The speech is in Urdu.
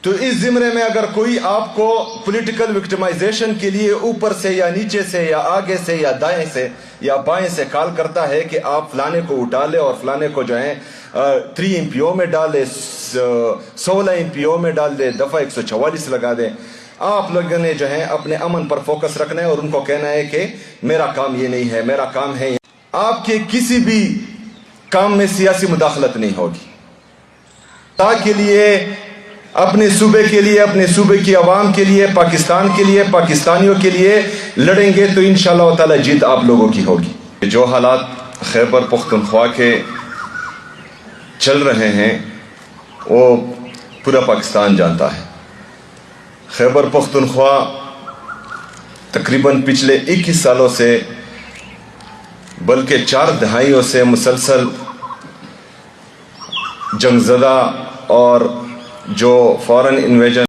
تو اس زمرے میں اگر کوئی آپ کو پولیٹیکل وکٹمائزیشن کے لیے اوپر سے یا نیچے سے یا آگے سے یا دائیں سے یا بائیں سے کال کرتا ہے کہ آپ فلانے کو اٹھا لے اور فلانے کو جو ہے 3 MPO میں ڈال دے، 16 MPO میں ڈال دے، دفعہ 144 لگا دے، آپ لوگوں نے جو ہے اپنے امن پر فوکس رکھنا ہے اور ان کو کہنا ہے کہ میرا کام یہ نہیں ہے، میرا کام ہے۔ آپ کے کسی بھی کام میں سیاسی مداخلت نہیں ہوگی۔ کے لیے، اپنے صوبے کے لیے، اپنے صوبے کی عوام کے لیے، پاکستان کے لیے، پاکستانیوں کے لیے لڑیں گے تو انشاءاللہ تعالی جیت آپ لوگوں کی ہوگی۔ جو حالات خیبر پختونخوا کے چل رہے ہیں وہ پورا پاکستان جانتا ہے۔ خیبر پختونخوا تقریباً پچھلے 21 سالوں سے بلکہ 4 دہائیوں سے مسلسل جنگ زدہ اور جو فورن انویژن